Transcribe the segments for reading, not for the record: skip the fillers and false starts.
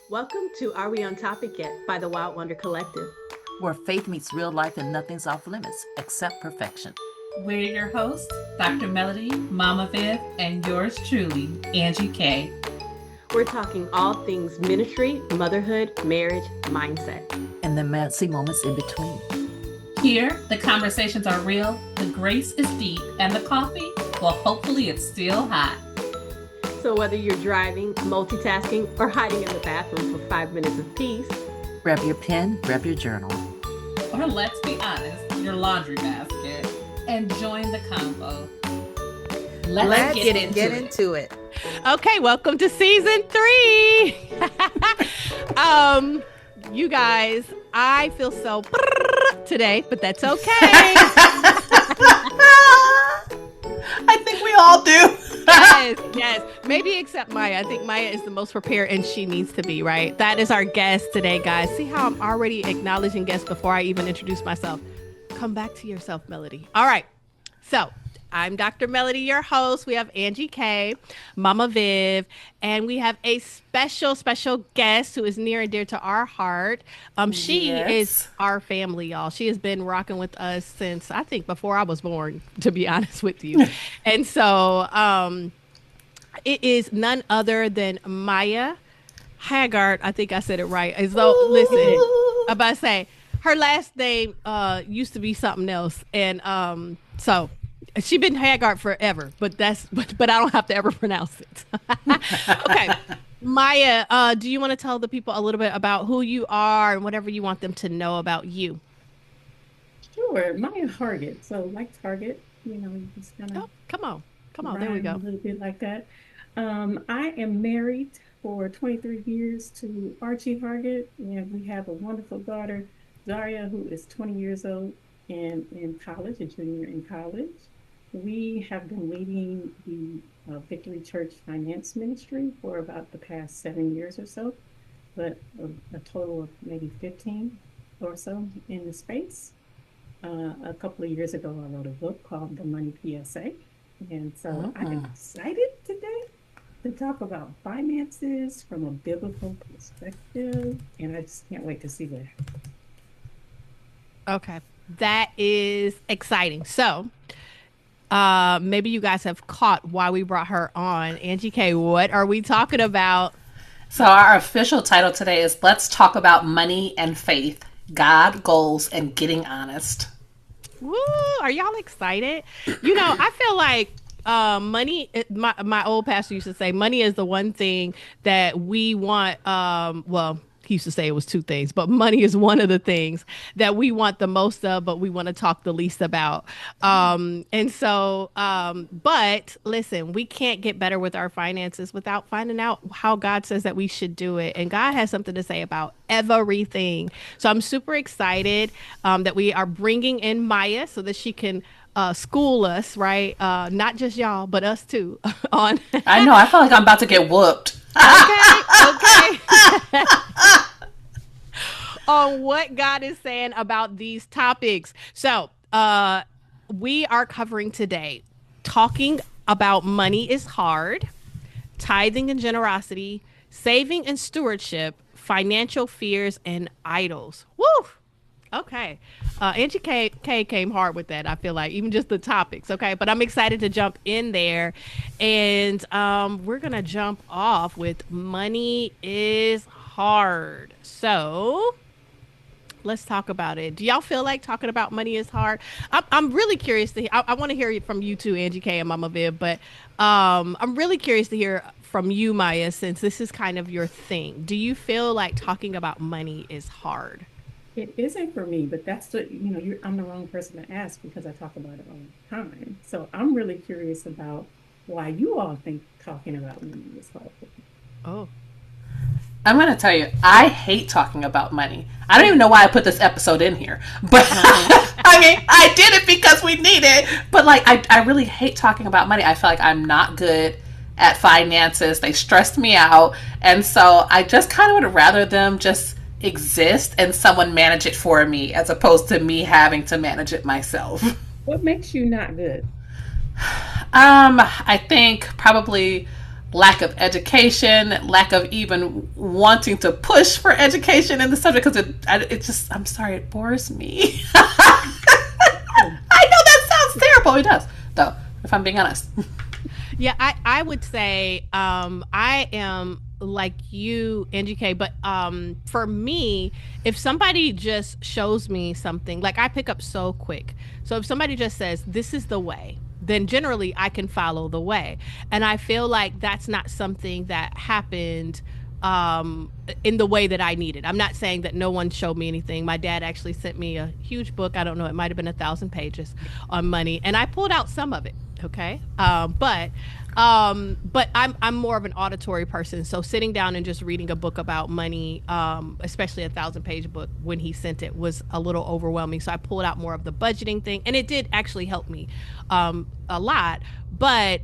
Welcome to Are We On Topic Yet by the Wild Wonder Collective. Where faith meets real life and nothing's off limits except perfection. We're your hosts, Dr. Melody, Mama Viv, and yours truly, Angie K. We're talking all things ministry, motherhood, marriage, mindset, and the messy moments in between. Here, the conversations are real, the grace is deep, and the coffee, well, hopefully it's still hot. So whether you're driving, multitasking, or hiding in the bathroom for 5 minutes of peace, grab your pen, grab your journal. Or let's be honest, your laundry basket, and join the convo. Let's get into it. Okay, welcome to season 3. You guys, I feel so today, but that's okay. I think we all do. Yes. Maybe except Maya. I think Maya is the most prepared, and she needs to be, right? That is our guest today, guys. See how I'm already acknowledging guests before I even introduce myself. Come back to yourself, Melody. All right. So I'm Dr. Melody, your host. We have Angie K, Mama Viv, and we have a special guest who is near and dear to our heart. She is our family, y'all. She has been rocking with us since, I think, before I was born, to be honest with you. And so it is none other than Maya Haggard. I think I said it right. As though, listen, I'm about to say, her last name used to be something else. And so she's been Haggard forever, but I don't have to ever pronounce it. Okay. Maya, do you want to tell the people a little bit about who you are and whatever you want them to know about you? Sure. Maya Target. So like Target, you just kind of. Oh, come on. There we go. A little bit like that. I am married for 23 years to Archie Hargett, and we have a wonderful daughter, Zaria, who is 20 years old and in college, a junior in college. We have been leading the Victory Church Finance Ministry for about the past 7 years or so, but a total of maybe 15 or so in the space. A couple of years ago, I wrote a book called The Money PSA. And so I'm excited today to talk about finances from a biblical perspective. And I just can't wait to see that. Okay. That is exciting. So maybe you guys have caught why we brought her on. Angie K, what are we talking about? So our official title today is Let's Talk About Money and Faith, God, Goals, and Getting Honest. Woo! Are y'all excited? I feel like money, my old pastor used to say, money is the one thing that we want. He used to say it was two things, but money is one of the things that we want the most of, but we want to talk the least about. But listen, we can't get better with our finances without finding out how God says that we should do it. And God has something to say about everything. So I'm super excited that we are bringing in Maya so that she can school us, right? Not just y'all, but us too. On I know. I feel like I'm about to get whooped. Okay. On what God is saying about these topics. So we are covering today talking about money is hard, tithing and generosity, saving and stewardship, financial fears, and idols. Woo! Okay. Angie K came hard with that, I feel like, even just the topics. Okay. But I'm excited to jump in there. And we're going to jump off with money is hard. So let's talk about it. Do y'all feel like talking about money is hard? I'm really curious to hear. I want to hear from you too, Angie K and Mama Viv. But I'm really curious to hear from you, Maya, since this is kind of your thing. Do you feel like talking about money is hard? It isn't for me, but that's I'm the wrong person to ask because I talk about it all the time. So I'm really curious about why you all think talking about money is hard. Oh. I'm going to tell you, I hate talking about money. I don't even know why I put this episode in here, but I mean, I did it because we need it. But I really hate talking about money. I feel like I'm not good at finances. They stress me out. And so I just kind of would rather them just exist and someone manage it for me as opposed to me having to manage it myself. What makes you not good? I think probably lack of education, lack of even wanting to push for education in the subject, because it just, I'm sorry, it bores me. I know that sounds terrible. It does, though, if I'm being honest. Yeah, I would say I am like you, NGK, but for me, if somebody just shows me something, like I pick up so quick. So if somebody just says, this is the way, then generally I can follow the way. And I feel like that's not something that happened in the way that I needed. I'm not saying that no one showed me anything. My dad actually sent me a huge book. I don't know, it might have been 1,000 pages on money, and I pulled out some of it. Okay. But I'm more of an auditory person. So sitting down and just reading a book about money, especially a 1,000-page book, when he sent it, was a little overwhelming. So I pulled out more of the budgeting thing, and it did actually help me a lot. But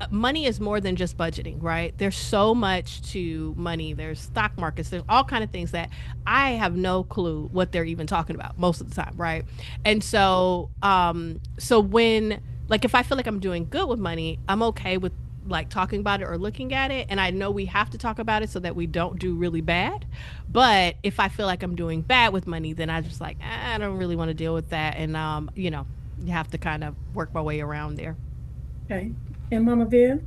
money is more than just budgeting, right? There's so much to money. There's stock markets. There's all kind of things that I have no clue what they're even talking about most of the time, right? And so when, like, if I feel like I'm doing good with money, I'm okay with like talking about it or looking at it. And I know we have to talk about it so that we don't do really bad. But if I feel like I'm doing bad with money, then I just like, I don't really want to deal with that. And, you have to kind of work my way around there. Okay. And Mama Viv?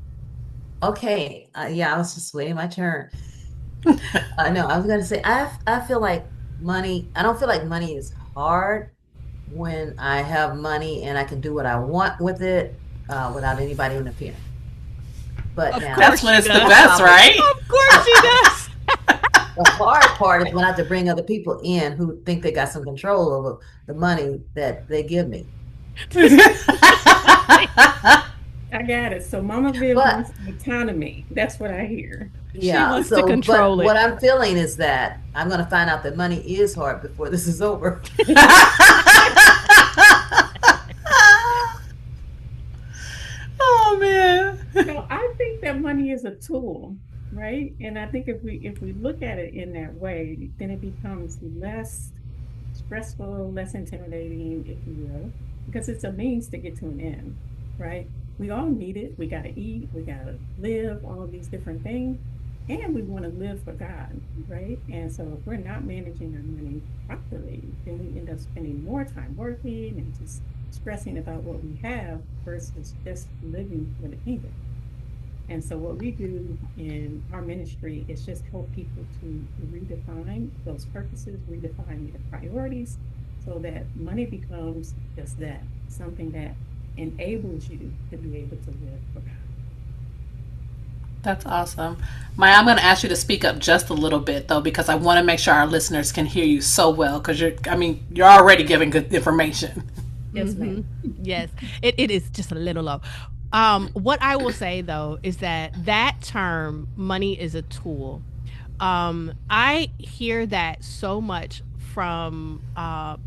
Okay. Yeah, I was just waiting my turn. No, I was going to say, I feel like I don't feel like money is hard when I have money and I can do what I want with it without anybody interfering. But now, That's when it's the best, right? Of course she does. the hard part is when I have to bring other people in who think they got some control over the money that they give me. I got it. So Mama Viv wants autonomy. That's what I hear. Yeah, She wants to control it. What I'm feeling is that I'm going to find out that money is hard before this is over. Oh man. So I think that money is a tool, right? And I think if we look at it in that way, then it becomes less stressful, less intimidating, if you will, because it's a means to get to an end, right? We all need it. We got to eat, we got to live, all of these different things, and we want to live for God, right? And so if we're not managing our money properly, then we end up spending more time working and just stressing about what we have versus just living for the kingdom. And so what we do in our ministry is just help people to redefine those purposes, redefine their priorities, so that money becomes just that, something that enables you to be able to live for God. That's awesome. Maya, I'm going to ask you to speak up just a little bit, though, because I want to make sure our listeners can hear you so well, because you're already giving good information. Yes, ma'am. Yes, it is just a little low. What I will say, though, is that term, money is a tool. I hear that so much from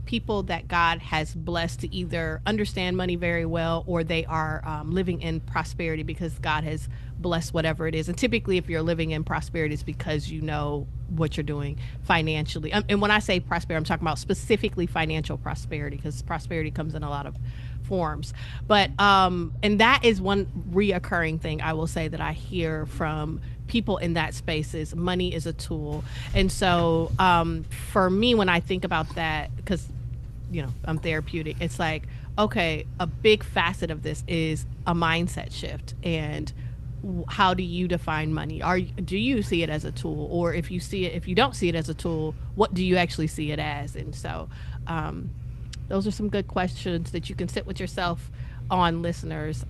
people that God has blessed to either understand money very well, or they are living in prosperity because God has blessed whatever it is. And typically, if you're living in prosperity, it's because you know what you're doing financially. And when I say prosperity, I'm talking about specifically financial prosperity, because prosperity comes in a lot of forms. But and that is one reoccurring thing I will say that I hear from people in that space is money is a tool. And so for me, when I think about that, because I'm therapeutic, it's like, okay, a big facet of this is a mindset shift. And how do you define money? Do you see it as a tool? Or if you don't see it as a tool, what do you actually see it as? And so those are some good questions that you can sit with yourself on, listeners.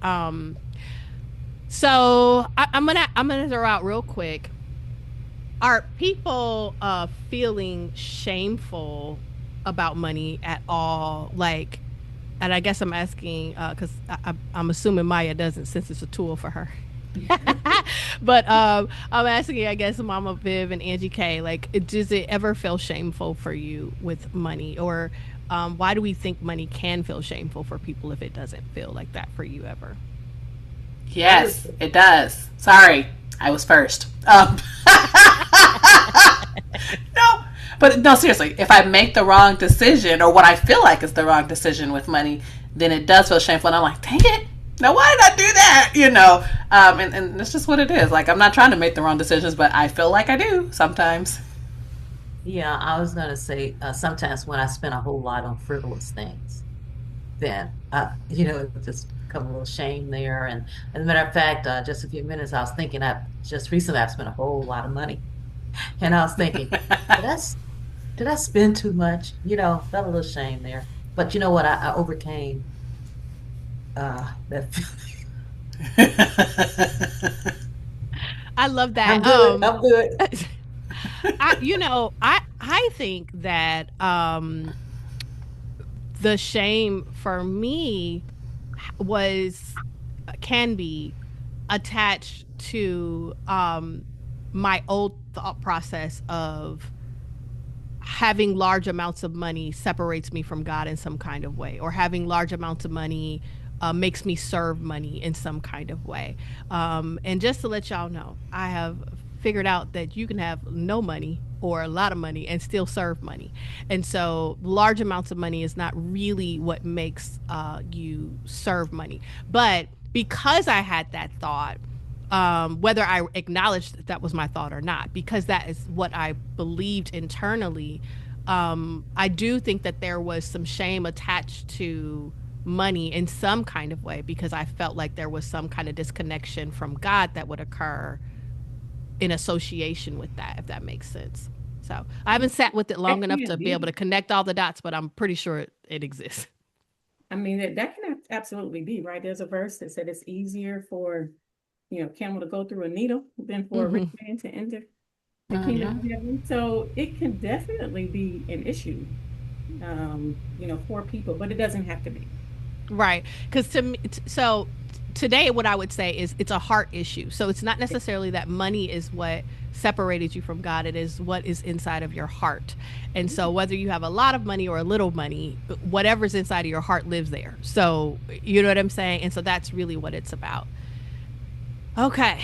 So I'm gonna throw out real quick. Are people feeling shameful about money at all? Like, and I guess I'm asking because I'm assuming Maya doesn't, since it's a tool for her. But I'm asking, I guess, Mama Viv and Angie K, like, does it ever feel shameful for you with money? Or why do we think money can feel shameful for people if it doesn't feel like that for you ever? Yes, it does. Sorry, I was first. No, seriously, if I make the wrong decision, or what I feel like is the wrong decision with money, then it does feel shameful. And I'm like, dang it, Now, why did I do that? And it's just what it is. Like, I'm not trying to make the wrong decisions, but I feel like I do sometimes. Yeah, I was gonna say sometimes when I spend a whole lot on frivolous things, then just come a little shame there. And as a matter of fact, just a few minutes, I was thinking I just recently I've spent a whole lot of money, and I was thinking, did I s- did I spend too much? Felt a little shame there. But you know what? I overcame that. I love I'm that. good. I'm good. I think that the shame for me was can be attached to my old thought process of having large amounts of money separates me from God in some kind of way, or having large amounts of money makes me serve money in some kind of way. And just to let y'all know, I have figured out that you can have no money or a lot of money and still serve money. And so large amounts of money is not really what makes you serve money. But because I had that thought, whether I acknowledged that was my thought or not, because that is what I believed internally. I do think that there was some shame attached to money in some kind of way because I felt like there was some kind of disconnection from God that would occur in association with that, if that makes sense. So I haven't sat with it long That enough can to be able to be. connect all the dots, but I'm pretty sure it exists. I mean, that can absolutely be, right? There's a verse that said it's easier for, camel to go through a needle than for a rich Hmm. man to enter the kingdom Hmm. of heaven. So it can definitely be an issue, for people, but it doesn't have to be. Right. Because so today, what I would say is it's a heart issue. So it's not necessarily that money is what separated you from God, it is what is inside of your heart. And so, whether you have a lot of money or a little money, whatever's inside of your heart lives there. So, you know what I'm saying? And so, that's really what it's about. Okay.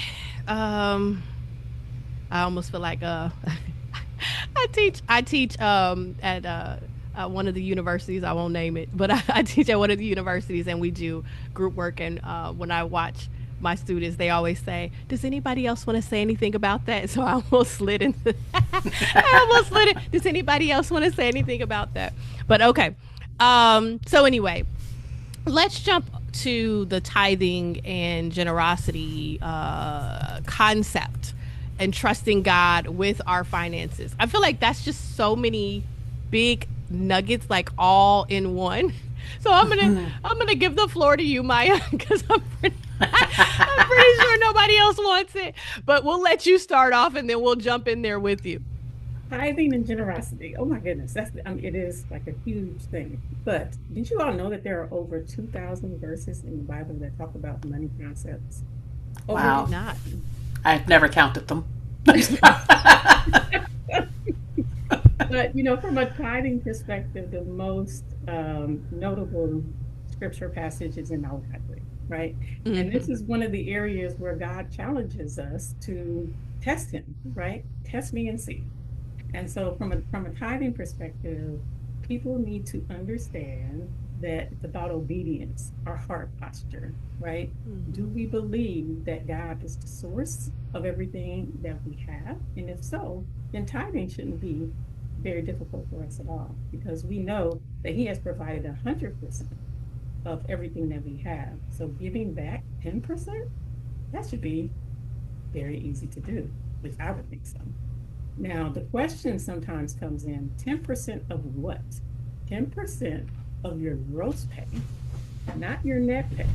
Um, I almost feel like I teach at one of the universities. I won't name it, but I teach at one of the universities, and we do group work. And when I watch my students, they always say, "Does anybody else want to say anything about that?" So I almost slid into. I almost slid it. Does anybody else want to say anything about that? But okay. So anyway, let's jump to the tithing and generosity concept and trusting God with our finances. I feel like that's just so many big nuggets, like all in one. So I'm gonna give the floor to you, Maya, because I'm pretty sure nobody else wants it. But we'll let you start off, and then we'll jump in there with you. Tithing and generosity. Oh my goodness, it is like a huge thing. But did you all know that there are over 2,000 verses in the Bible that talk about money concepts? Over I did Wow. not. 2,000. I've never counted them. But from a tithing perspective, the most notable scripture passage is in Malachi, right? And this Hmm. is one of the areas where God challenges us to test Him, right? Test me and see. And so, from a tithing perspective, people need to understand that it's about obedience, our heart posture, right? Do Hmm. we believe that God is the source of everything that we have? And if so, then tithing shouldn't be very difficult for us at all because we know that He has provided 100% of everything that we have. So giving back 10%, that should be very easy to do, at least I would think so. Now, the question sometimes comes in 10% of what? 10% of your gross pay, not your net pay.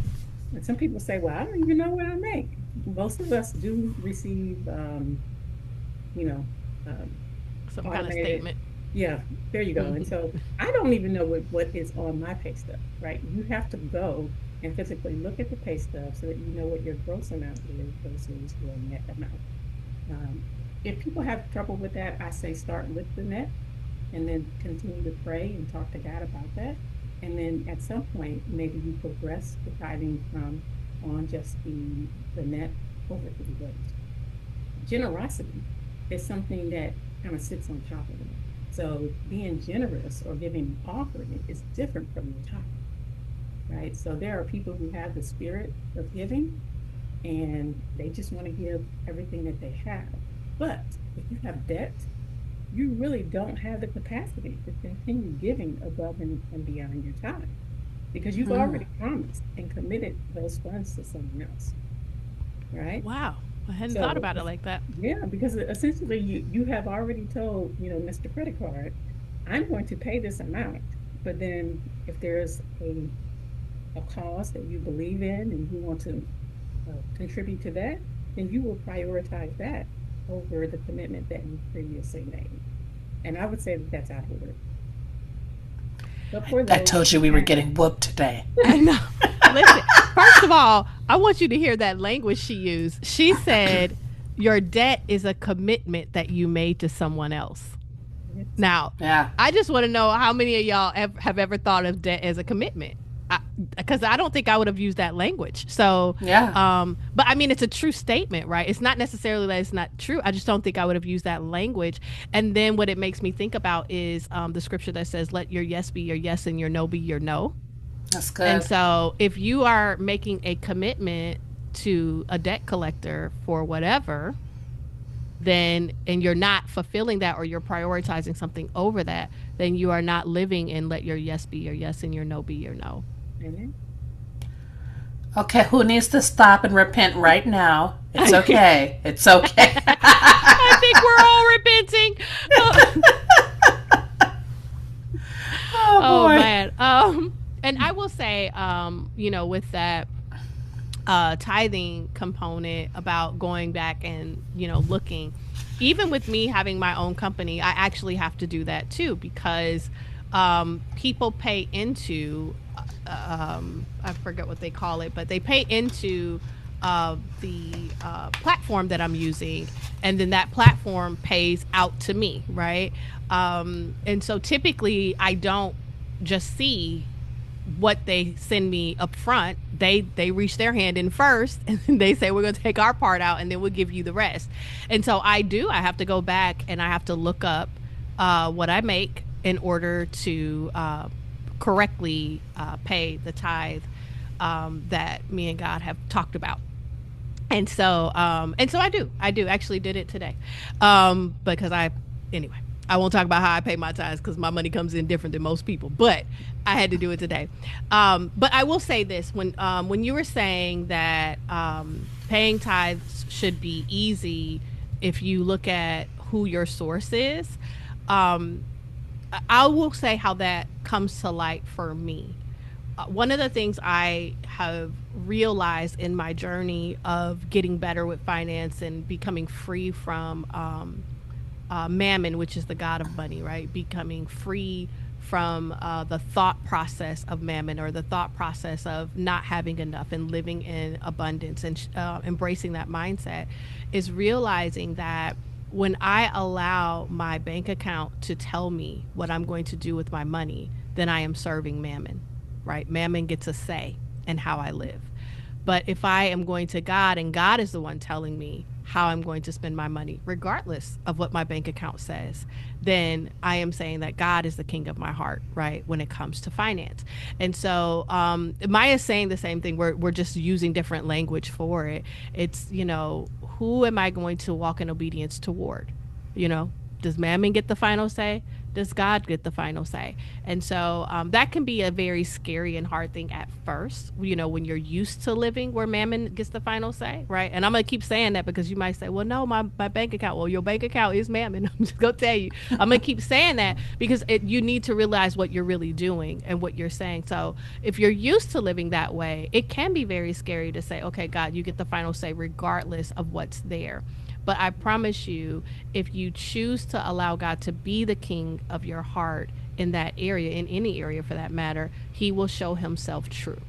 And some people say, well, I don't even know what I make. Most of us do receive, you know, um, Some kind of automated. statement. Yeah, there you go. And Hmm. so I don't even know what is on my pay stub, right? You have to go and physically look at the pay stub so that you know what your gross amount is versus your net amount. Um, if people have trouble with that, I say start with the net and then continue to pray and talk to God about that. And then at some point, maybe you progress the tithing from on just the net over to the gross. Generosity is something that kind of sits on top of it. So being generous or giving an offering is different from your tithe. right? So there are people who have the spirit of giving and they just want to give everything that they have. But if you have debt, you really don't have the capacity to continue giving above and beyond your time because you've already promised and committed those funds to someone else, right? Wow. I hadn't So thought about it like that. yeah, because essentially you have already told, Mr. Credit Card, I'm going to pay this amount. But then if there's a cause that you believe in and you want to contribute to that, then you will prioritize that over the commitment that you previously made. And I would say that that's out of order. But for I those told you who we were have- getting whooped today. I know. Listen, first of all, I want you to hear that language she used. She said, your debt is a commitment that you made to someone else. Now, Yeah. I just want to know how many of y'all have ever thought of debt as a commitment? Because I don't think I would have used that language. So, Yeah. but I mean, it's a true statement, right? It's not necessarily that it's not true. I just don't think I would have used that language. And then what it makes me think about is the scripture that says, let your yes be your yes and your no be your no. That's good. And so if you are making a commitment to a debt collector for whatever, then, and you're not fulfilling that or you're prioritizing something over that, then you are not living in let your yes be your yes and your no be your no. Amen. Okay, who needs to stop and repent right now? It's okay. It's okay. I think we're all repenting. Oh boy. man. And I will say, with that tithing component about going back and, looking, even with me having my own company, I actually have to do that too, because people pay into, I forget what they call it, but they pay into the platform that I'm using, and then that platform pays out to me, right? And so typically I don't just see what they send me up front. They reach their hand in first and they say, we're going to take our part out and then we'll give you the rest. And so I have to go back and I have to look up what I make in order to correctly pay the tithe that me and God have talked about. And so I actually did it today. Because anyway, I won't talk about how I pay my tithes because my money comes in different than most people, but I had to do it today. But I will say this, when you were saying that paying tithes should be easy if you look at who your source is, I will say how that comes to light for me. One of the things I have realized in my journey of getting better with finance and becoming free from mammon, which is the god of money, right? Becoming free from the thought process of mammon, or the thought process of not having enough and living in abundance, and embracing that mindset, is realizing that when I allow my bank account to tell me what I'm going to do with my money, then I am serving mammon, right? Mammon gets a say in how I live. But if I am going to God, and God is the one telling me how I'm going to spend my money, regardless of what my bank account says, then I am saying that God is the king of my heart, right, when it comes to finance. And so Maya's saying the same thing. We're just using different language for it. It's, who am I going to walk in obedience toward? Does mammon get the final say? Does God get the final say? And so that can be a very scary and hard thing at first, when you're used to living where mammon gets the final say, right? And I'm going to keep saying that because you might say, well, no, my bank account. Well, your bank account is mammon. I'm just going to tell you. I'm going to keep saying that because you need to realize what you're really doing and what you're saying. So if you're used to living that way, it can be very scary to say, okay, God, you get the final say regardless of what's there. But I promise you, if you choose to allow God to be the king of your heart in that area, in any area for that matter, he will show himself true.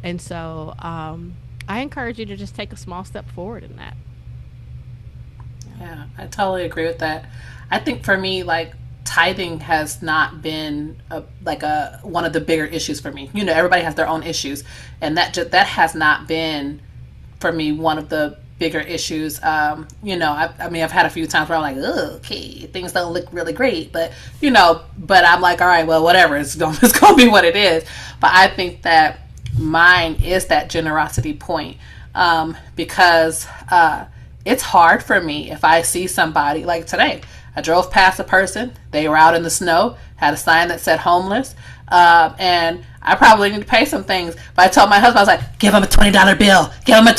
And so I encourage you to just take a small step forward in that. Yeah, I totally agree with that. I think for me, tithing has not been one of the bigger issues for me. Everybody has their own issues, and that has not been for me one of the bigger issues. I've had a few times where I'm like, oh, okay, things don't look really great, but but I'm like, all right, well, whatever, it's gonna be what it is. But I think that mine is that generosity point, because it's hard for me if I see somebody like today. I drove past a person. They were out in the snow, had a sign that said homeless, and I probably need to pay some things. But I told my husband, I was like, give him a $20 bill. Give him a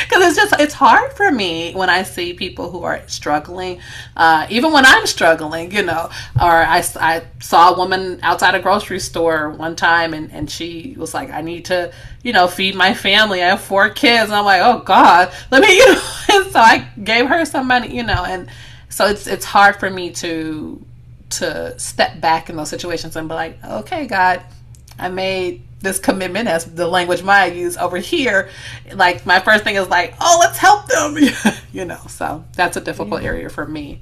because it's hard for me when I see people who are struggling, even when I'm struggling, or I saw a woman outside a grocery store one time, and she was like, I need to, feed my family. I have 4 kids. And I'm like, oh God, let me, and so I gave her some money, and so it's hard for me to step back in those situations and be like, okay, God, I made this commitment, as the language Maya used over here. Like, my first thing is like, oh, let's help them, so that's a difficult area for me.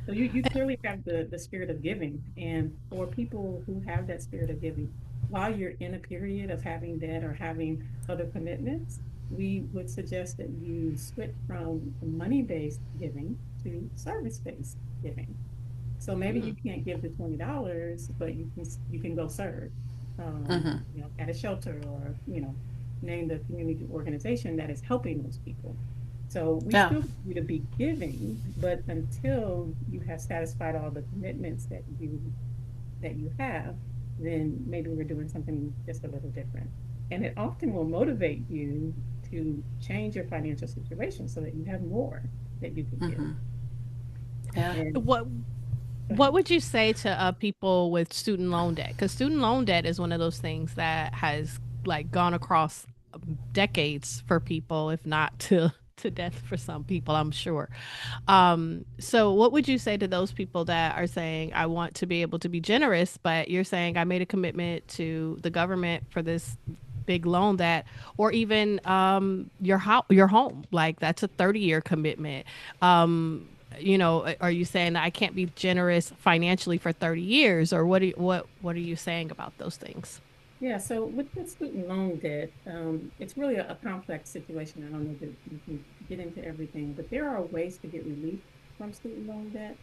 So you clearly have the spirit of giving. And for people who have that spirit of giving, while you're in a period of having debt or having other commitments, we would suggest that you switch from money-based giving to service-based giving. So maybe you can't give the $20, but you can go serve, at a shelter, or name the community organization that is helping those people. So we still want you to be giving, but until you have satisfied all the commitments that you have, then maybe we're doing something just a little different. And it often will motivate you to change your financial situation so that you have more that you can give. Yeah. And What would you say to people with student loan debt? Because student loan debt is one of those things that has gone across decades for people, if not to death for some people, I'm sure. So what would you say to those people that are saying, I want to be able to be generous, but you're saying I made a commitment to the government for this big loan or even your home, like that's a 30-year commitment. Are you saying I can't be generous financially for 30 years, or what are you saying about those things? Yeah, so with the student loan debt, it's really a complex situation. I don't know that you can get into everything, but there are ways to get relief from student loan debt.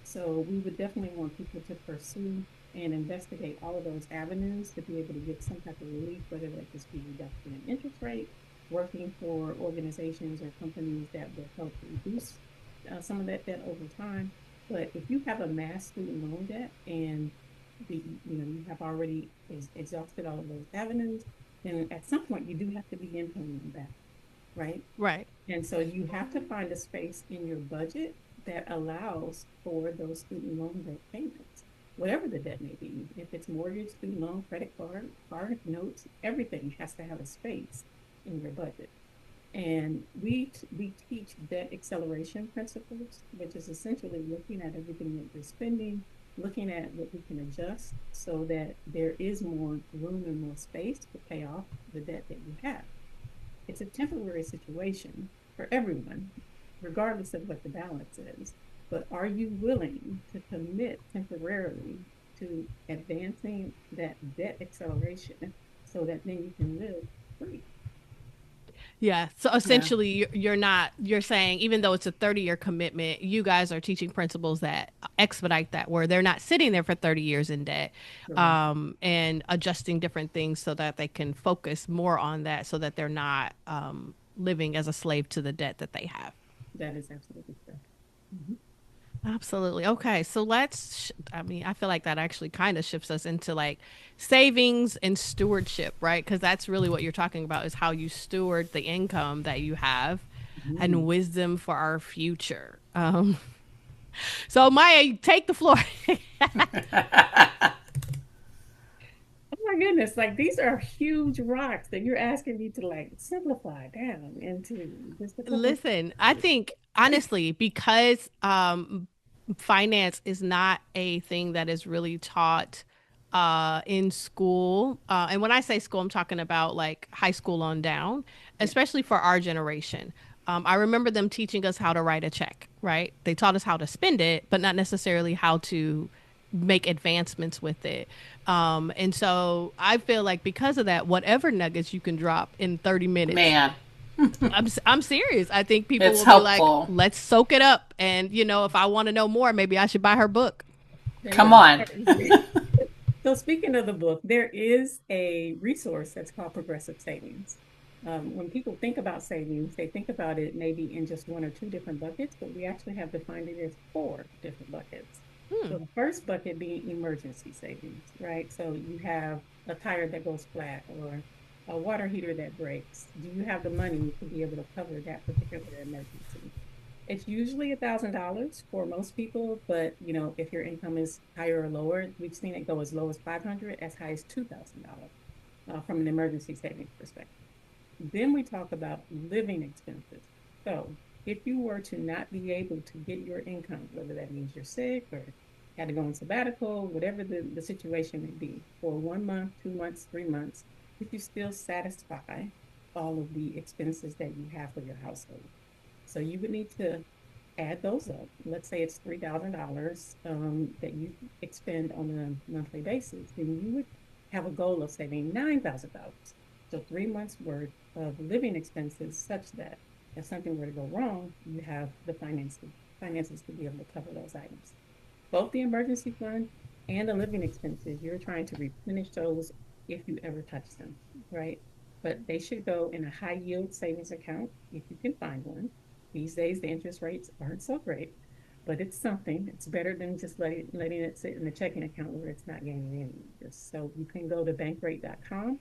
So we would definitely want people to pursue and investigate all of those avenues to be able to get some type of relief, whether that just be reduction in interest rate, working for organizations or companies that will help reduce some of that debt over time. But if you have a mass student loan debt and you have already exhausted all of those avenues, then at some point you do have to begin paying them back, right? Right. And so you have to find a space in your budget that allows for those student loan debt payments, whatever the debt may be. If it's mortgage, student loan, credit card, notes, everything has to have a space in your budget. And we teach debt acceleration principles, which is essentially looking at everything that you're spending, looking at what we can adjust so that there is more room and more space to pay off the debt that you have. It's a temporary situation for everyone, regardless of what the balance is. But are you willing to commit temporarily to advancing that debt acceleration so that then you can live free? Yeah. So essentially, you're saying, even though it's a 30-year commitment, you guys are teaching principles that expedite that, where they're not sitting there for 30 years in debt, and adjusting different things so that they can focus more on that, so that they're not living as a slave to the debt that they have. That is absolutely correct. Mm-hmm. Absolutely. Okay. So I feel like that actually kind of shifts us into savings and stewardship, right? Because that's really what you're talking about, is how you steward the income that you have, and wisdom for our future. So Maya, take the floor. Oh my goodness, these are huge rocks that you're asking me to simplify down into just a couple. Listen, I think honestly, because finance is not a thing that is really taught in school. And when I say school, I'm talking about high school on down, especially for our generation. I remember them teaching us how to write a check, right? They taught us how to spend it, but not necessarily how to make advancements with it. And so I feel like because of that, whatever nuggets you can drop in 30 minutes, Man, I'm serious. I think people It's will be helpful. like, let's soak it up. And, if I want to know more, maybe I should buy her book. come on. So speaking of the book, there is a resource that's called Progressive Savings. When people think about savings, they think about it maybe in just one or two different buckets, but we actually have defined it as four different buckets. Hmm. So the first bucket being emergency savings, right? So you have a tire that goes flat or a water heater that breaks. Do you have the money to be able to cover that particular emergency? It's usually $1,000 for most people, but if your income is higher or lower, we've seen it go as low as 500, as high as $2,000 from an emergency savings perspective. Then we talk about living expenses. So if you were to not be able to get your income, whether that means you're sick or had to go on sabbatical, whatever the situation may be, for 1 month, 2 months, 3 months, if you still satisfy all of the expenses that you have for your household. So you would need to add those up. Let's say it's $3,000 that you expend on a monthly basis. Then you would have a goal of saving $9,000. So 3 months worth of living expenses, such that if something were to go wrong, you have the finances to be able to cover those items. Both the emergency fund and the living expenses, you're trying to replenish those if you ever touch them, right? But they should go in a high yield savings account if you can find one. These days, the interest rates aren't so great, but it's something. It's better than just letting it sit in the checking account where it's not gaining any interest. So you can go to bankrate.com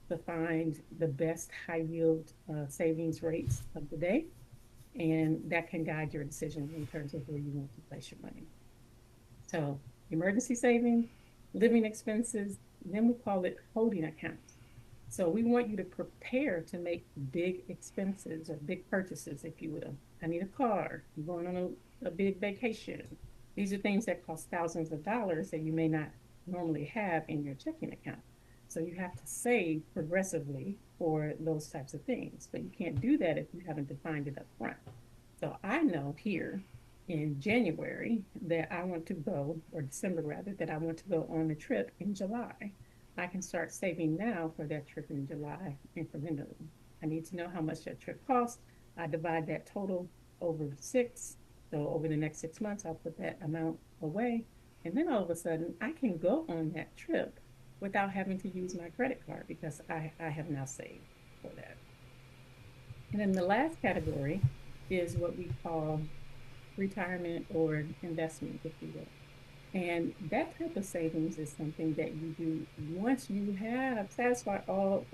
to find the best high yield savings rates of the day, and that can guide your decision in terms of where you want to place your money. So emergency savings, living expenses, then we call it holding accounts. So we want you to prepare to make big expenses or big purchases, if you will. I need a car. I'm going on a big vacation. These are things that cost thousands of dollars that you may not normally have in your checking account. So you have to save progressively for those types of things. But you can't do that if you haven't defined it up front. So I know here in January that I want to go, or December rather, that I want to go on a trip in July. I can start saving now for that trip in July incrementally. I need to know how much that trip costs. I divide that total over six. So over the next 6 months, I'll put that amount away. And then all of a sudden, I can go on that trip without having to use my credit card because I have now saved for that. And then the last category is what we call retirement or investment, if you will. And that type of savings is something that you do once you have satisfied all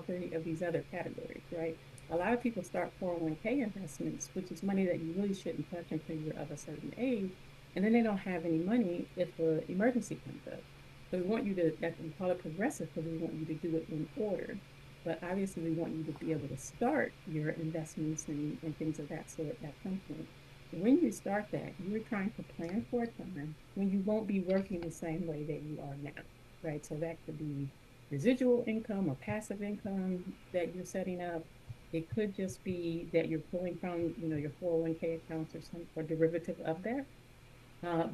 three of these other categories, right? A lot of people start 401k investments, which is money that you really shouldn't touch until you're of a certain age. And then they don't have any money if an emergency comes up. So we want you to, we call it progressive because we want you to do it in order. But obviously, we want you to be able to start your investments and things of that sort at some point. When you start that, you're trying to plan for a time when you won't be working the same way that you are now, right? So that could be residual income or passive income that you're setting up. It could just be that you're pulling from, your 401k accounts or some or derivative of that.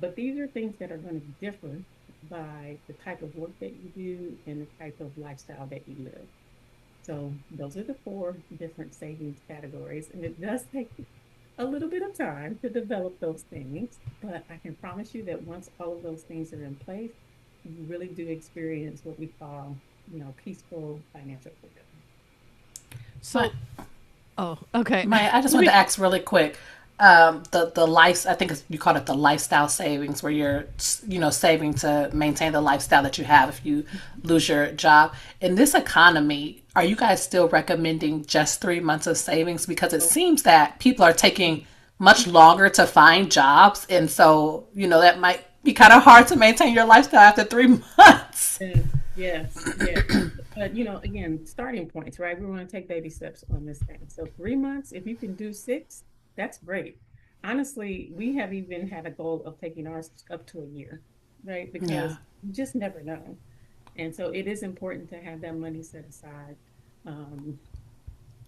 But these are things that are going to differ by the type of work that you do and the type of lifestyle that you live. So those are the four different savings categories, and it does take a little bit of time to develop those things, but I can promise you that once all of those things are in place, you really do experience what we call, peaceful financial freedom. So, oh, okay. Maya, I just wanted to ask really quick. The life, I think you call it the lifestyle savings, where you're saving to maintain the lifestyle that you have if you lose your job. In this economy, are you guys still recommending just 3 months of savings? Because it seems that people are taking much longer to find jobs, and so that might be kind of hard to maintain your lifestyle after 3 months. Yes, yes. But again, starting points, right? We want to take baby steps on this thing. So 3 months, if you can do six, that's great. Honestly, we have even had a goal of taking ours up to a year, right? Because Yeah. you just never know. And so it is important to have that money set aside. Um,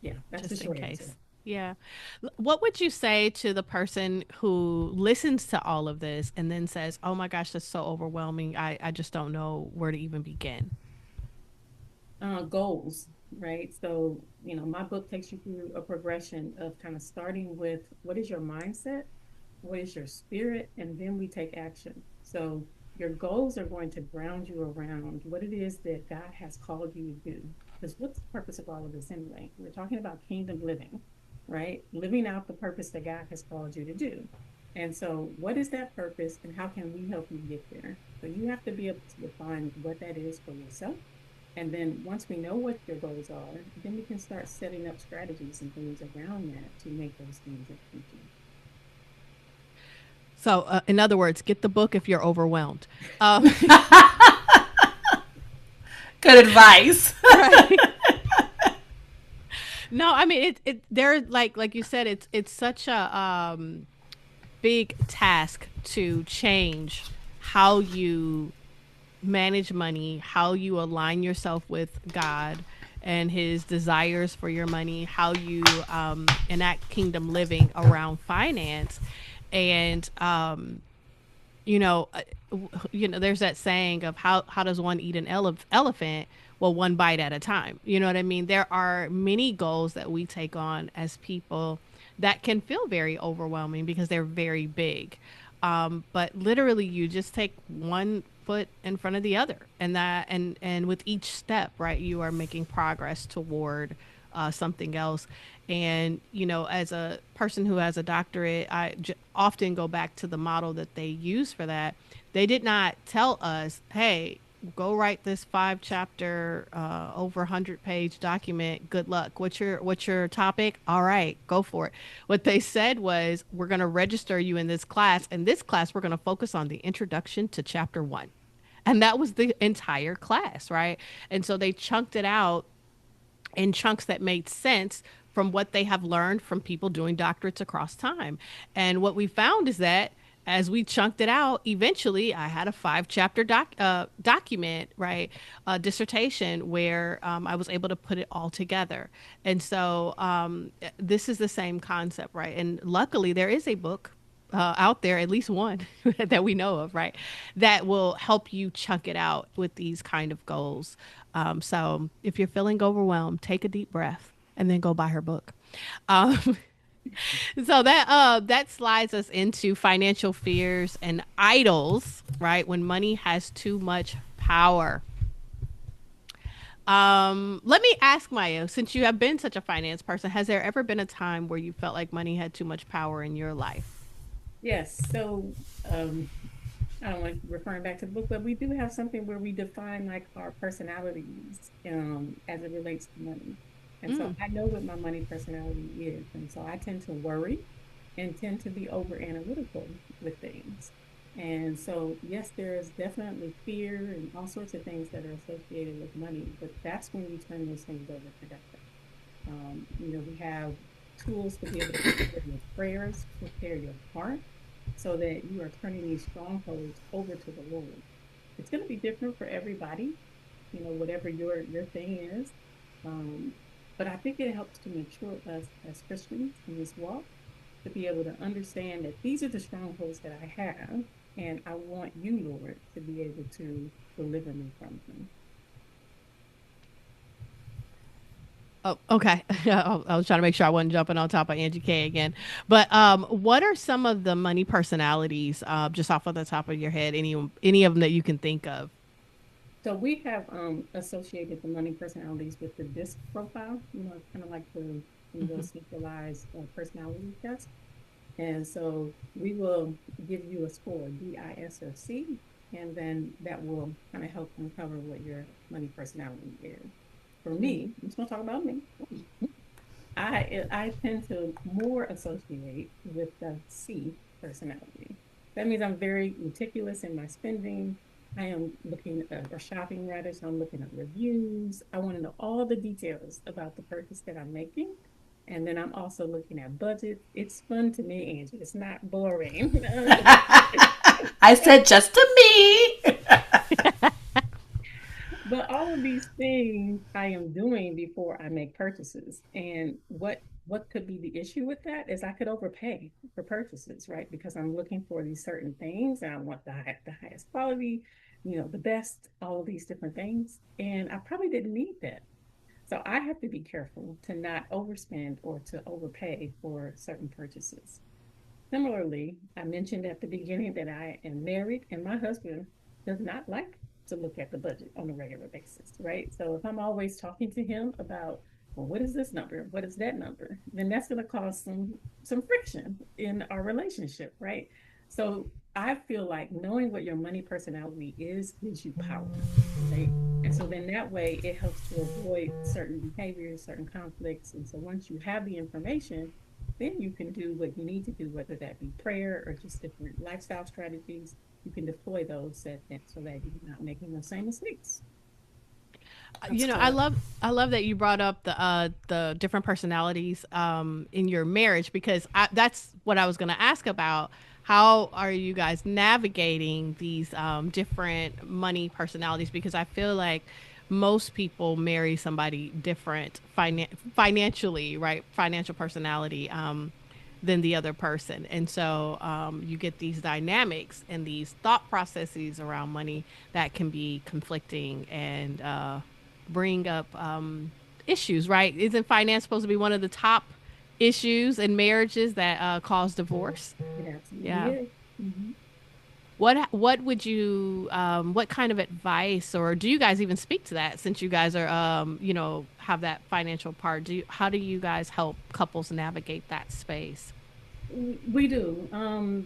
yeah, that's the Just in short case. answer. Yeah. What would you say to the person who listens to all of this and then says, oh my gosh, that's so overwhelming. I just don't know where to even begin? Goals, right? So, my book takes you through a progression of kind of starting with what is your mindset, what is your spirit, and then we take action. So Your goals are going to ground you around what it is that God has called you to do. Because what's the purpose of all of this anyway? We're talking about kingdom living, right? Living out the purpose that God has called you to do. And so, what is that purpose, and how can we help you get there? So, you have to be able to define what that is for yourself. And then, once we know what your goals are, then we can start setting up strategies and things around that to make those things achievable. So, in other words, get the book if you're overwhelmed. Um, Good advice. right. No, I mean they're like you said, it's such a big task to change how you manage money, how you align yourself with God and his desires for your money, how you enact kingdom living around finance. And you know, there's that saying of how does one eat an elephant? Well, one bite at a time. You know what I mean? There are many goals that we take on as people that can feel very overwhelming because they're very big. But literally, you just take one foot in front of the other, and with each step, right, you are making progress toward something else. And, as a person who has a doctorate, often go back to the model that they use for that. They did not tell us, hey, go write this 5 chapter, over 100 page document. Good luck. What's your topic? All right, go for it. What they said was, we're going to register you in this class. In this class, we're going to focus on the introduction to chapter 1. And that was the entire class, right? And so they chunked it out in chunks that made sense from what they have learned from people doing doctorates across time. And what we found is that as we chunked it out, eventually I had a 5 chapter document, right? A dissertation where I was able to put it all together. And so this is the same concept, right? And luckily, there is a book out there, at least one that we know of, right? That will help you chunk it out with these kind of goals. So if you're feeling overwhelmed, take a deep breath and then go buy her book. Um, so that slides us into financial fears and idols, right? When money has too much power. Let me ask Maya, since you have been such a finance person, has there ever been a time where you felt like money had too much power in your life? Yes. So, I don't like referring back to the book, but we do have something where we define like our personalities as it relates to money. And so Mm. I know what my money personality is. And so I tend to worry and tend to be over analytical with things. And so, yes, there is definitely fear and all sorts of things that are associated with money, but that's when we turn those things over to God. We have tools to be able to prepare your prayers, prepare your heart, so that you are turning these strongholds over to the Lord. It's going to be different for everybody, whatever your thing is. Um, but I think it helps to mature us as Christians in this walk to be able to understand that these are the strongholds that I have, and I want you, Lord, to be able to deliver me from them. Oh, okay. I was trying to make sure I wasn't jumping on top of Angie K again. But what are some of the money personalities, just off of the top of your head? Any of them that you can think of? So we have associated the money personalities with the DISC profile, kind of like the Hmm. centralized personality test. And so we will give you a score, DIS or C, and then that will kind of help uncover what your money personality is. For me, I'm just gonna talk about me. I tend to more associate with the C personality. That means I'm very meticulous in my spending. I am looking at, or shopping rather, so I'm looking at reviews. I want to know all the details about the purchase that I'm making. And then I'm also looking at budget. It's fun to me, Angie. It's not boring. I said just to me. But all of these things I am doing before I make purchases. And what could be the issue with that is I could overpay for purchases, right? Because I'm looking for these certain things and I want the highest quality, the best, all of these different things. And I probably didn't need that. So I have to be careful to not overspend or to overpay for certain purchases. Similarly, I mentioned at the beginning that I am married and my husband does not like to look at the budget on a regular basis, right? So if I'm always talking to him about, well, what is this number? What is that number? Then that's going to cause some friction in our relationship, right? So I feel like knowing what your money personality is gives you power, right? And so then that way it helps to avoid certain behaviors, certain conflicts. And so once you have the information, then you can do what you need to do, whether that be prayer or just different lifestyle strategies. You can deploy those so that you're not making the same mistakes. You know, I love that you brought up the different personalities in your marriage, because that's what I was going to ask about. How are you guys navigating these different money personalities? Because I feel like most people marry somebody different financially, right? Financial personality than the other person. And so you get these dynamics and these thought processes around money that can be conflicting and bring up issues, right? Isn't finance supposed to be one of the top issues in marriages that cause divorce? It absolutely Yeah. is. Mhm. What would you what kind of advice, or do you guys even speak to that, since you guys are you know, have that financial part? How do you guys help couples navigate that space? We do,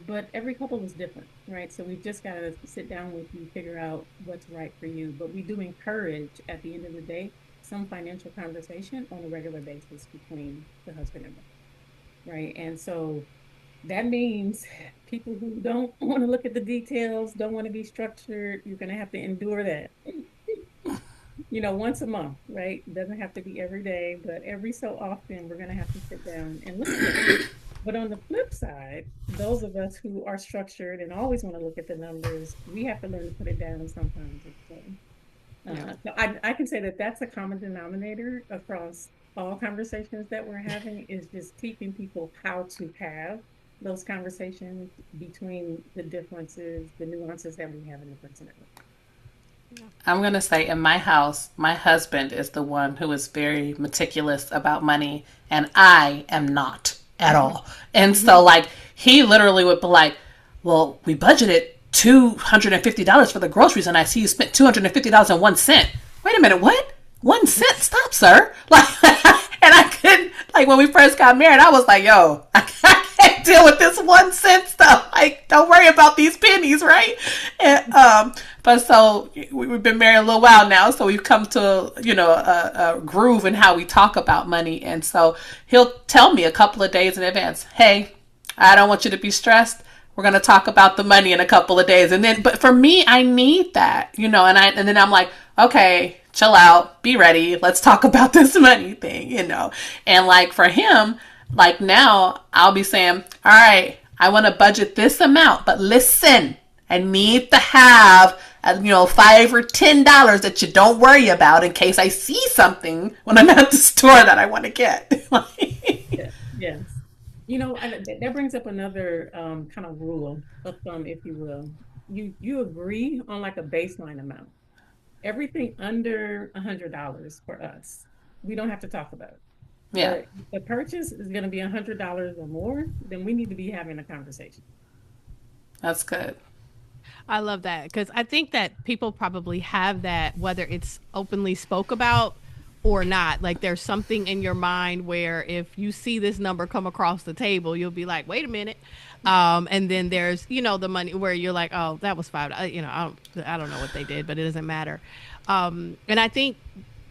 but every couple is different, right? So we've just got to sit down with you, figure out what's right for you. But we do encourage, at the end of the day, some financial conversation on a regular basis between the husband and wife, right? And so that means people who don't want to look at the details, don't want to be structured, you're going to have to endure that. Once a month, right? It doesn't have to be every day, but every so often we're going to have to sit down and look at it. But on the flip side, those of us who are structured and always want to look at the numbers, we have to learn to put it down sometimes. So I can say that that's a common denominator across all conversations that we're having, is just teaching people how to have those conversations between the differences, the nuances that we have in the personality. I'm going to say in my house, my husband is the one who is very meticulous about money, and I am not at all. And so, like, he literally would be like, well, we budgeted $250 for the groceries, and I see you spent $250.01. Wait a minute, what? 1 cent? Stop, sir. Like, and I couldn't, like, when we first got married, I was like, yo, I can't deal with this 1 cent stuff. Like, don't worry about these pennies, right? And, but so we've been married a little while now, so we've come to, a groove in how we talk about money. And so he'll tell me a couple of days in advance, hey, I don't want you to be stressed. We're going to talk about the money in a couple of days. And then, but for me, I need that, and then I'm like, okay, chill out, be ready. Let's talk about this money thing, and like for him, like now I'll be saying, all right, I want to budget this amount, but listen, I need to have, $5 or $10 that you don't worry about in case I see something when I'm at the store that I want to get. Yes, yes. That brings up another kind of rule of thumb, if you will. You agree on like a baseline amount. Everything under $100 for us, we don't have to talk about it. Yeah. But if the purchase is going to be $100 or more, then we need to be having a conversation. That's good. I love that, because I think that people probably have that, whether it's openly spoke about or not. Like, there's something in your mind where if you see this number come across the table, you'll be like, wait a minute. And then there's, the money where you're like, oh, that was $5. I don't know what they did, but it doesn't matter. And I think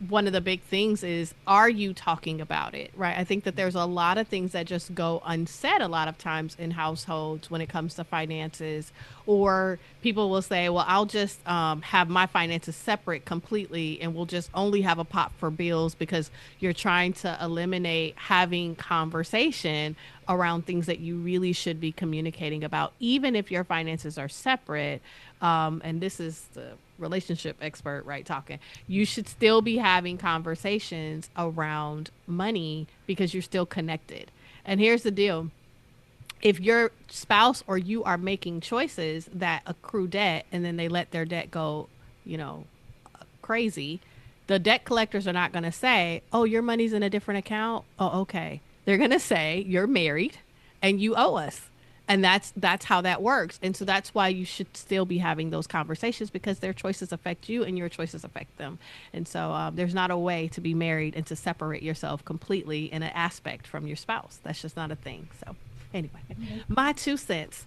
one of the big things is, are you talking about it, right? I think that there's a lot of things that just go unsaid a lot of times in households when it comes to finances, or people will say, well, I'll just have my finances separate completely, and we'll just only have a pot for bills, because you're trying to eliminate having conversation around things that you really should be communicating about, even if your finances are separate. And this is the relationship expert, right, talking. You should still be having conversations around money, because you're still connected. And here's the deal. If your spouse or you are making choices that accrue debt, and then they let their debt go, crazy, the debt collectors are not going to say, oh, your money's in a different account. Oh, okay. They're going to say, you're married and you owe us. And that's how that works. And so that's why you should still be having those conversations, because their choices affect you and your choices affect them. And so there's not a way to be married and to separate yourself completely in an aspect from your spouse. That's just not a thing. So anyway, my 2 cents.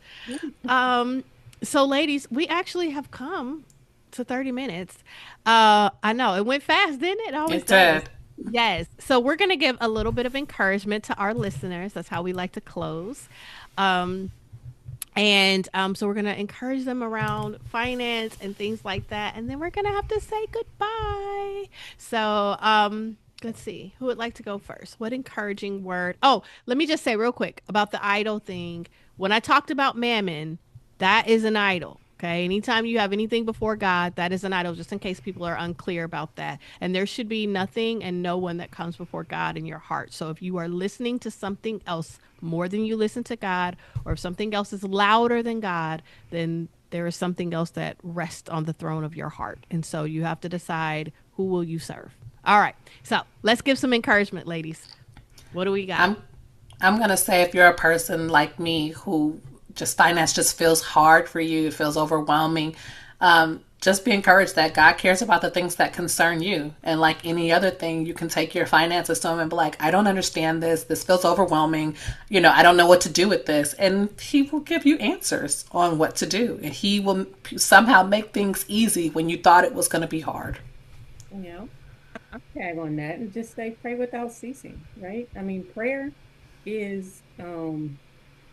So ladies, we actually have come to 30 minutes. I know it went fast, didn't it? It always does. did. Yes. So we're going to give a little bit of encouragement to our listeners. That's how we like to close. So we're going to encourage them around finance and things like that. And then we're going to have to say goodbye. So, let's see who would like to go first. What encouraging word? Oh, let me just say real quick about the idol thing. When I talked about mammon, that is an idol. Okay. Anytime you have anything before God, that is an idol, just in case people are unclear about that. And there should be nothing and no one that comes before God in your heart. So if you are listening to something else more than you listen to God, or if something else is louder than God, then there is something else that rests on the throne of your heart. And so you have to decide, who will you serve? All right. So let's give some encouragement, ladies. What do we got? I'm going to say, if you're a person like me who just finance just feels hard for you, it feels overwhelming, just be encouraged that God cares about the things that concern you. And like any other thing, you can take your finances to him and be like, I don't understand this. This feels overwhelming. I don't know what to do with this. And he will give you answers on what to do. And he will somehow make things easy when you thought it was going to be hard. I'll tag on that and just say, pray without ceasing, right? I mean, prayer is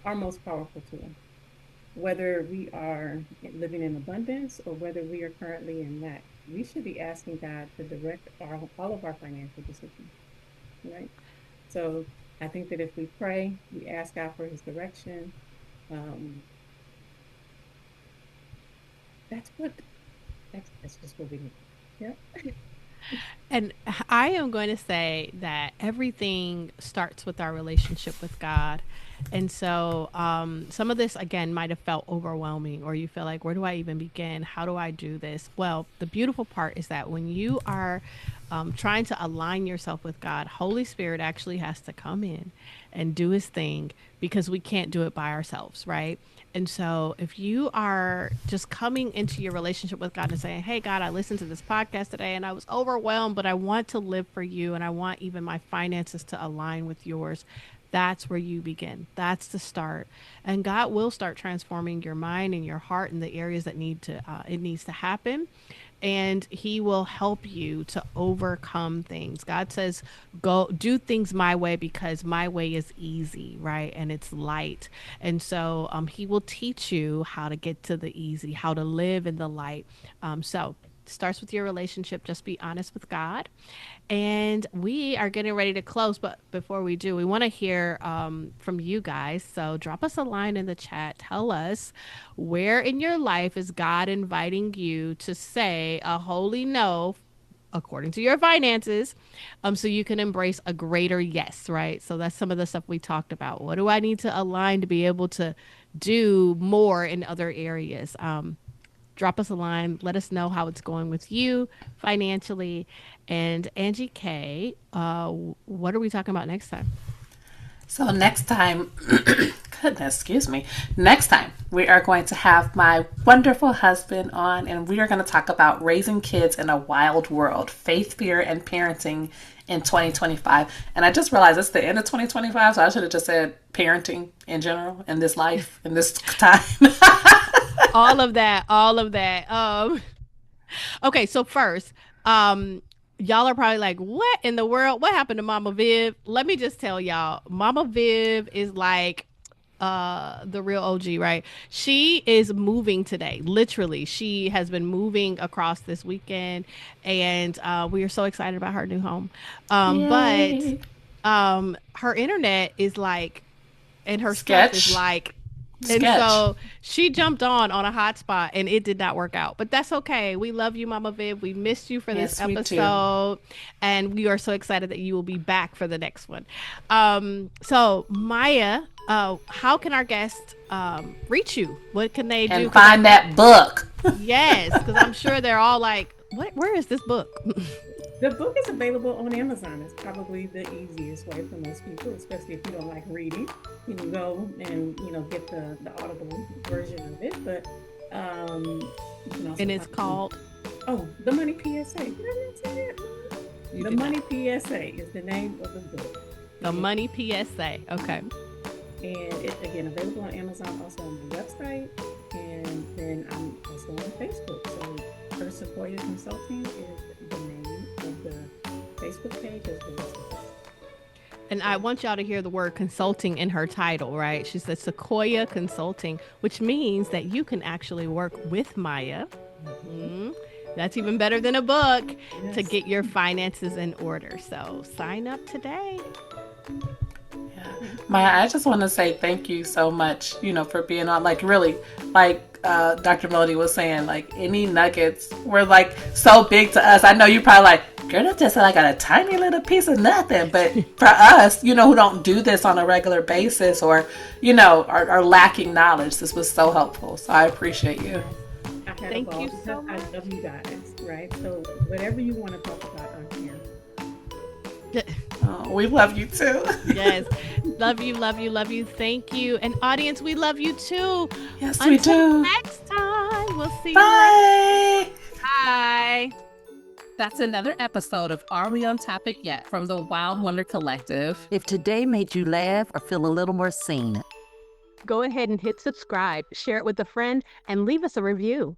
our most powerful tool. Whether we are living in abundance or whether we are currently in lack, we should be asking God to direct all of our financial decisions, right? So I think that if we pray, we ask God for his direction, that's just what we need. Yep. And I am going to say that everything starts with our relationship with God. And so some of this, again, might have felt overwhelming, or you feel like, where do I even begin? How do I do this? Well, the beautiful part is that when you are trying to align yourself with God, Holy Spirit actually has to come in and do his thing, because we can't do it by ourselves, right? And so if you are just coming into your relationship with God and saying, hey, God, I listened to this podcast today and I was overwhelmed, but I want to live for you and I want even my finances to align with yours, that's where you begin. That's the start. And God will start transforming your mind and your heart in the areas that it needs to happen. And he will help you to overcome things. God says, go do things my way, because my way is easy, right? And it's light. And so he will teach you how to get to the easy, how to live in the light. So it starts with your relationship. Just be honest with God. And we are getting ready to close. But before we do, we want to hear from you guys. So drop us a line in the chat. Tell us, where in your life is God inviting you to say a holy no, according to your finances, so you can embrace a greater yes, right? So that's some of the stuff we talked about. What do I need to align to be able to do more in other areas? Drop us a line. Let us know how it's going with you financially. And Angie K, what are we talking about next time? So next time, next time we are going to have my wonderful husband on, and we are going to talk about raising kids in a wild world, faith, fear, and parenting in 2025. And I just realized it's the end of 2025, so I should have just said parenting in general, in this life, in this time. all of that. Okay, so first, y'all are probably like, what in the world? What happened to Mama Viv? Let me just tell y'all, Mama Viv is like the real OG, right? She is moving today. Literally, she has been moving across this weekend, and we are so excited about her new home. But her internet is like, and her stuff is like, and so she jumped on a hotspot and it did not work out, but that's okay. We love you, Mama Viv. We missed you for this episode, and we are so excited that you will be back for the next one. So Maya, how can our guests reach you? What can they do? And find that book. Yes, because I'm sure they're all like, where is this book? The book is available on Amazon. It's probably the easiest way for most people, especially if you don't like reading. You can go and get the Audible version of it. But you can also And it's called The Money PSA. Did I not say that? The Money PSA is the name of the book. The Money PSA. Okay. And it's again available on Amazon, also on my website, and then I'm also on Facebook. So Sequoia Consulting is the name of the Facebook page as well as the Facebook. And I want y'all to hear the word consulting in her title, right? She said Sequoia Consulting, which means that you can actually work with Maya. Mm-hmm. That's even better than a book to get your finances in order. So sign up today. Maya, I just want to say thank you so much, for being on. Like, really, like Dr. Melody was saying, like, any nuggets were like so big to us. I know you probably like, girl, that just like got a tiny little piece of nothing. But for us, who don't do this on a regular basis or, are lacking knowledge, this was so helpful. So I appreciate you. Thank you so much. I love you guys, right? So whatever you want to talk about, I'm here. Oh, we love you too. Yes. Love you, love you, love you. Thank you. And audience, we love you too. Yes, Until we do. next time. We'll see you Bye. later. Bye. That's another episode of Are We on Topic Yet from the Wild Wonder Collective. If today made you laugh or feel a little more seen, Go ahead and hit subscribe, share it with a friend, and leave us a review.